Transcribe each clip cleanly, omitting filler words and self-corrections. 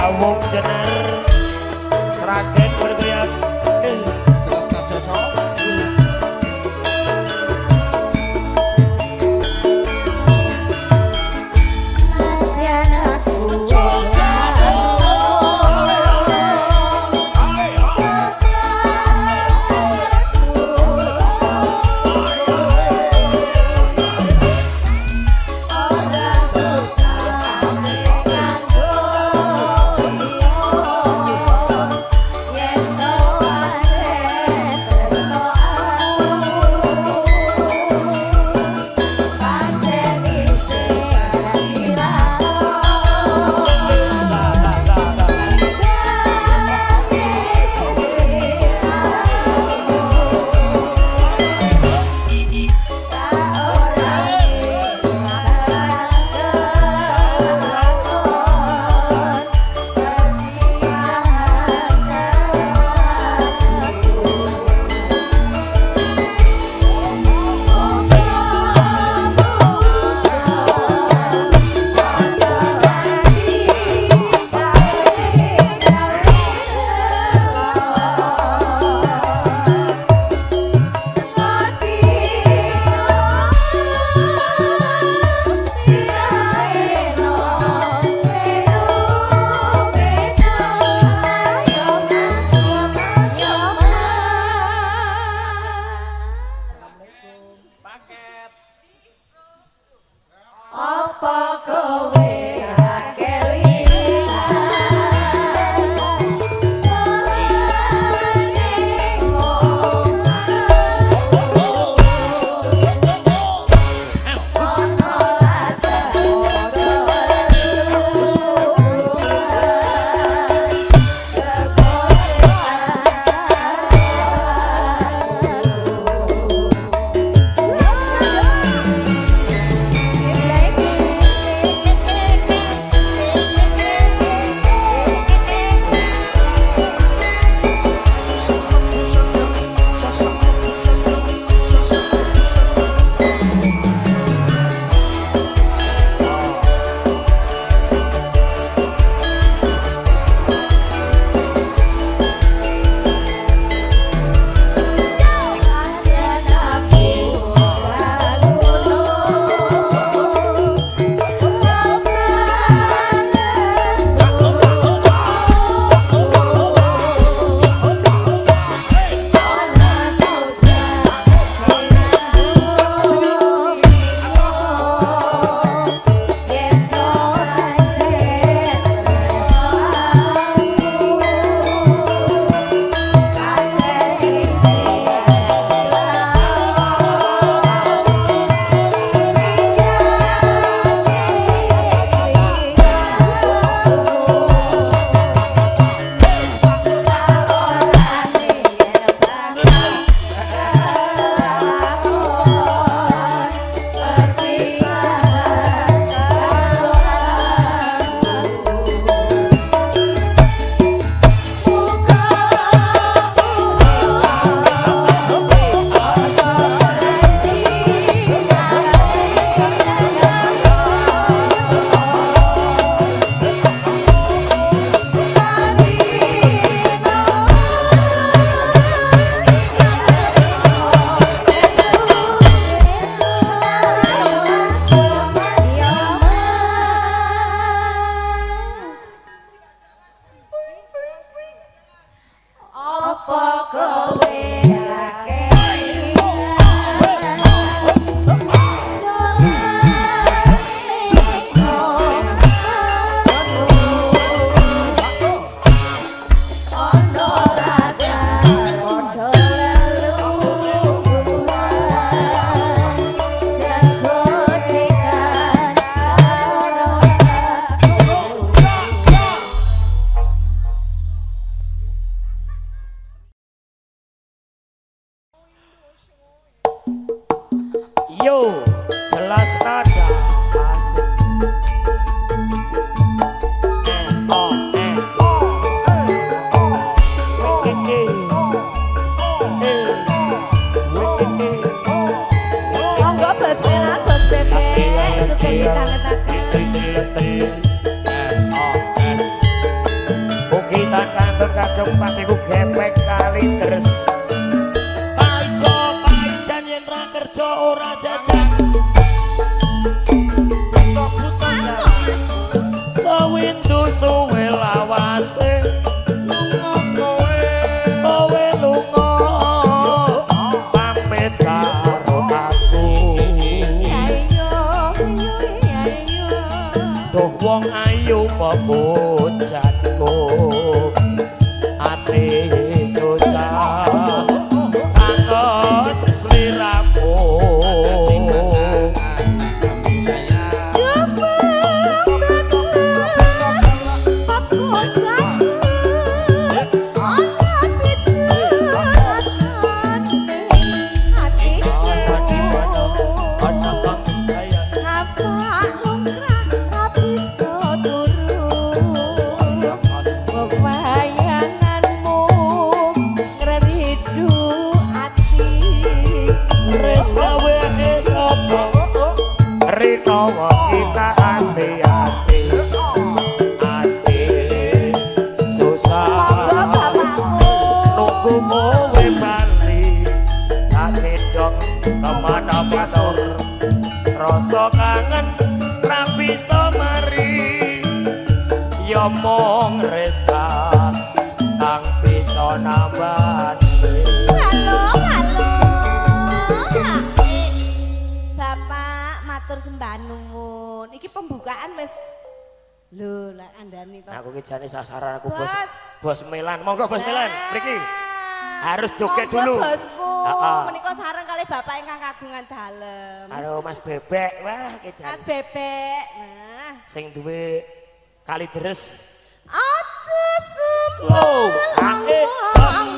Awung Jenar Sragen bergoyang jelas tak cocok. Yeah. Sewindu suwe lawase kowe lunga pamit karo aku duh wong ayu pepujatku ati susah angon sliramu Rino kita hati-hati ati susah nunggu kowe bali ati dong kemana pasur rasa kangen ra bisa mari ya mung Reska kang bisa nambah. Sembah nuwun. Iki pembukaan wis. Lho, lah andani to. Aku ki jane sasaran aku bos Melan. Monggo bos Melan, mriki. Harus joget dulu. Bosku. Menika sareng kali bapak ingkang kagungan dalem. Karo Mas Bebek. Wah, ki jane. Mas Bebek. Nah, sing duwe kali deres. Aja slow. Ake jos.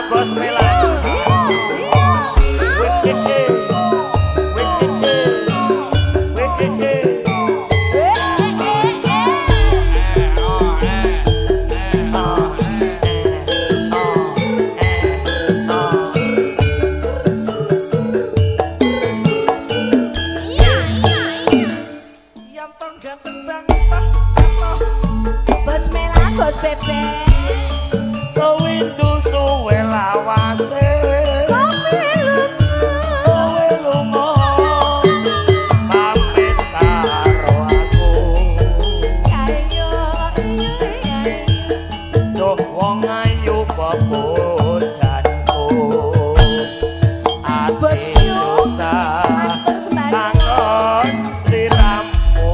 Bos Melan. Bos Melan, bos Bebek. Sewindu suwe lawase kowe lunga pamit karo aku duh wong ayu pepujatku ati susah kangen sliramu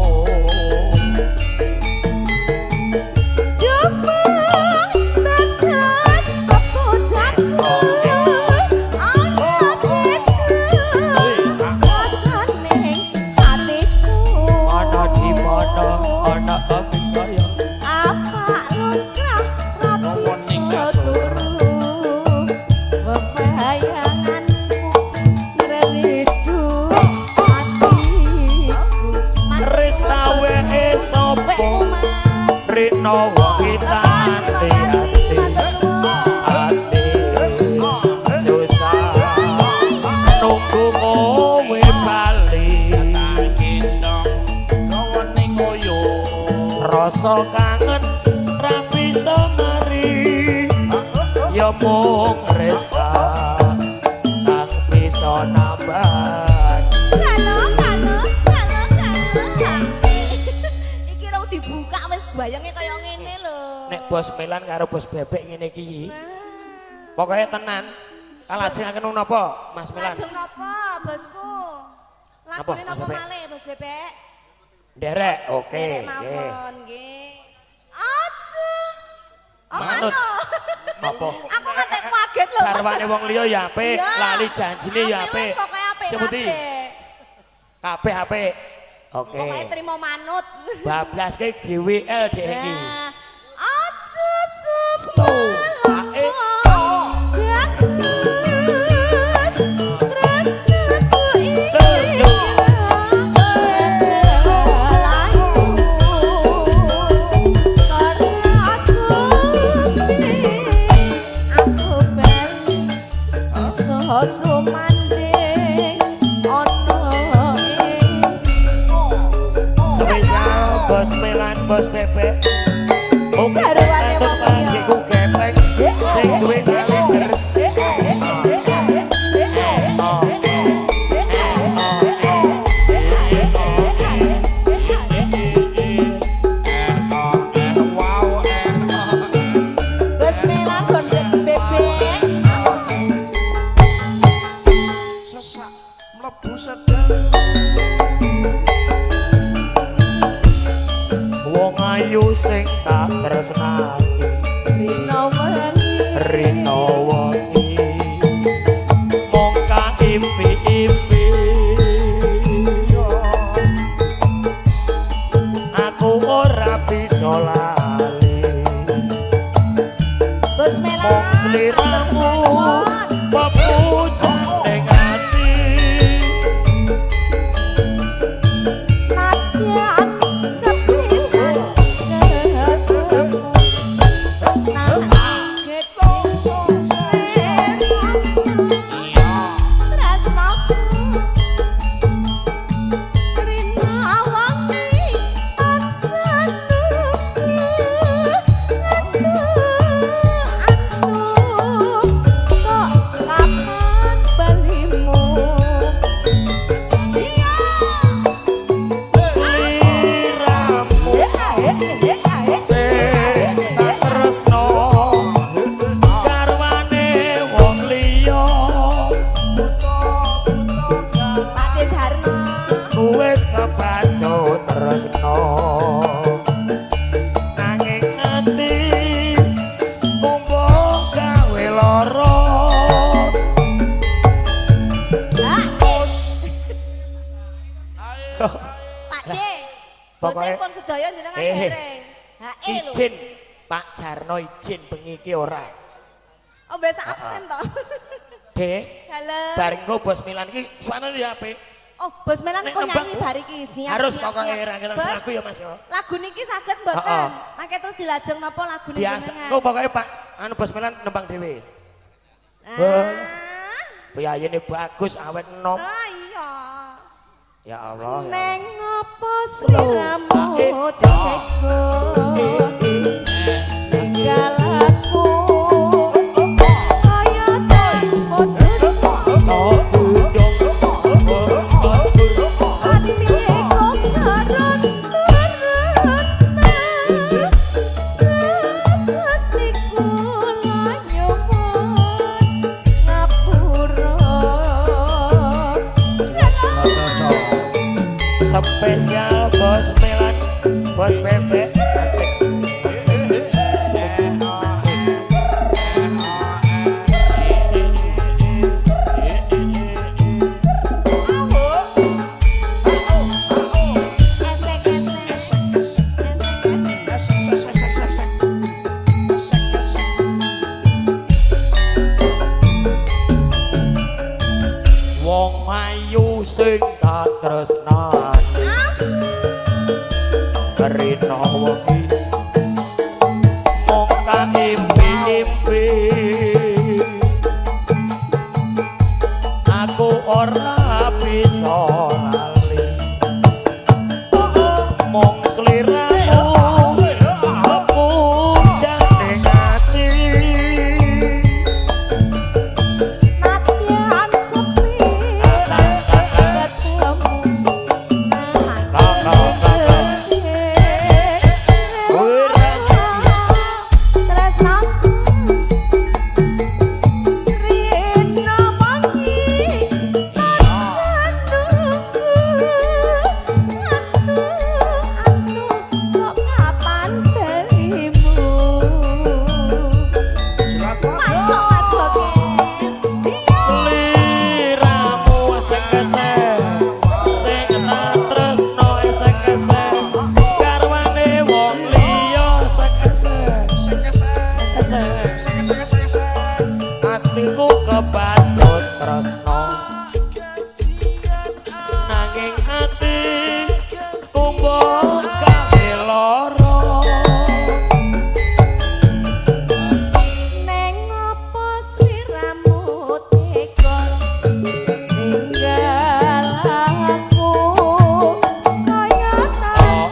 Rino kita hati-hati ati susah nunggu kowe bali rasa kangen ra bisa mari ya mung Reska kang bisa nambah. Dibuka wis bayangnya kaya ngene lho. Nek bos Melan karo bos Bebek ngene iki. Pokoke tenan. Kalajengaken napa, Mas Melan? Lajeng napa, bosku? Lakune napa malih, Bos Bebek? Nderek, oke. Nderek mawon nggih. Aja. Manut. Apa? Aku ngantek kaget lho. Garwane wong liya ya apik, lali janjine ya apik. Pokoke apik. Sebuti. Kabeh apik. Oke. Pokoke trimo manut. Bablas ke GWL dhek iki. Aja Stop. Aku bos bebek. Garwane wong liya. Iku gepeng sing duwe kalender. Bos Melan bos bebek. Sesak mlebu sedang. Wong ayu sing tak tresnani Rino wengi. rino wengi mong kaimpi-impi aku ora bisa lali Bos Melan. mong sliramu pepucuk ning ati Nadyan sepisan ketemu. Nah, gitu. Tresnaku. Rina wangi tansah nunggu. Kok kapan balimu? Iya. sliramu sing tak tresno garwane wong liya Pakde Jarno. wis kepacut tresno nanging ati mumpung gawe lara Pakde. Pokoknya- Bose pun sedaya jenengan Eh. dereng. Ha lho. izin Pak Jarno izin bengi iki ora Oh biasa absen toh. Dek Halo. bareng engko bos Milan iki suarane ya apik Oh, Bos Melan Nek kok nembang, nyanyi bar iki siap. harus siap, pokoknya siap. rangkaian Bos, lagu ya Mas ya lagu niki saged mboten? Heeh. Mangke terus dilajeng napa lagune biasa jenengan? engko pokoknya Pak anu bos Milan nembang dhewe Ah. biayane bagus awet enom Ah iya. ya Allah ya Allah. Neng apa sliramu Loh, cekku galaku kaya tempo Oh, budong, asur, hati kok karun-karun Gusti kula nyuwun ngapura spesial bos Milan bos bebek asik asik wong ayu sing tak tresnani rino wengi mong kaimpi-impi aku ora bisa lali mong sliramu aku jane ati Nadyan sepi ketemu Atiku kebatut tresno nanging ati kumbang gawe lara Neng apa sliramu tega ninggal aku kaya tak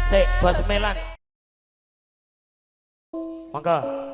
Sik, bos Melan. Monggo.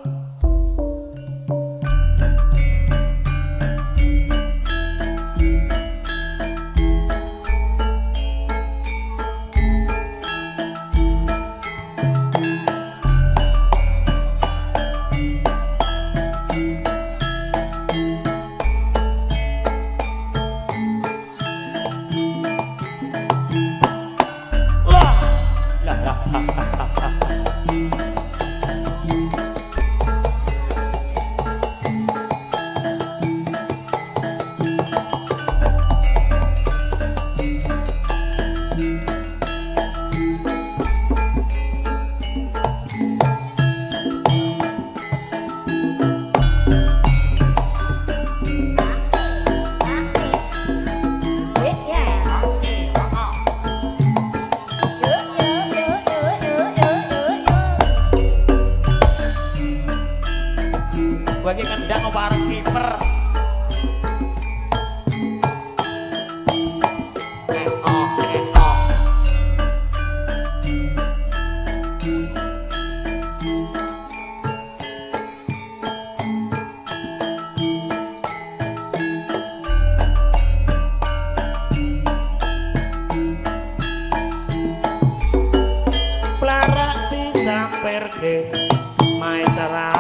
Bagi kendang bareng kiper. Pelarak disamperke main cara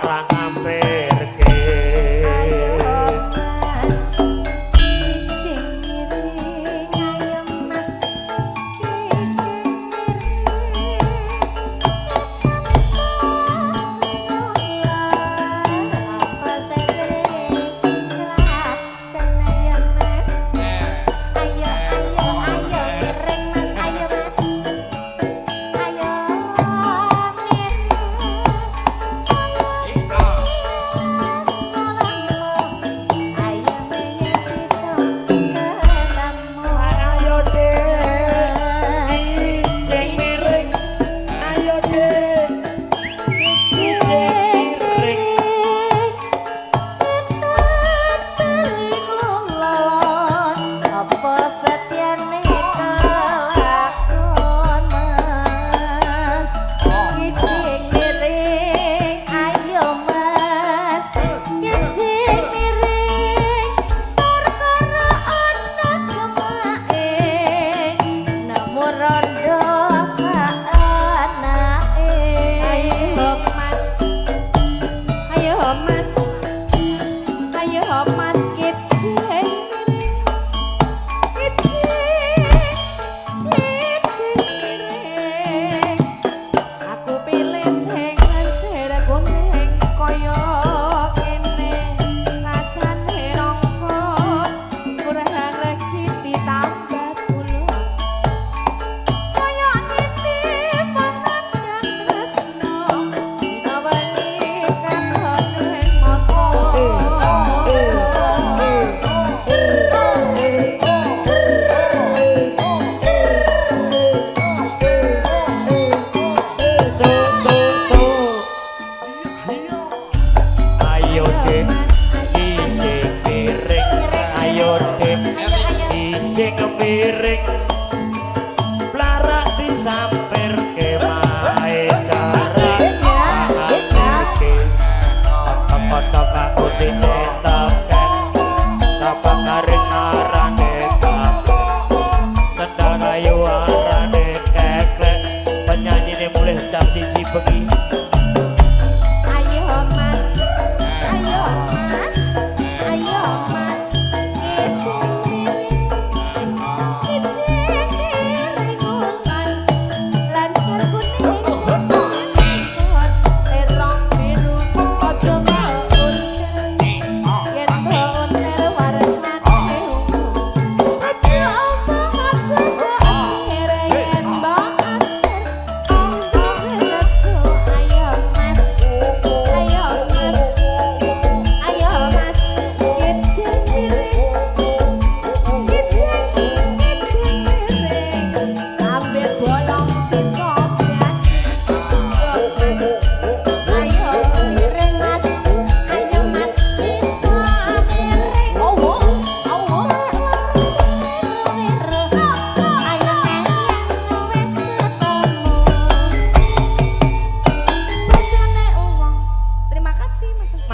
ra ngamperke.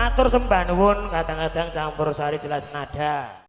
matur sembah nuwun kadang-kadang campur sari jelas nada.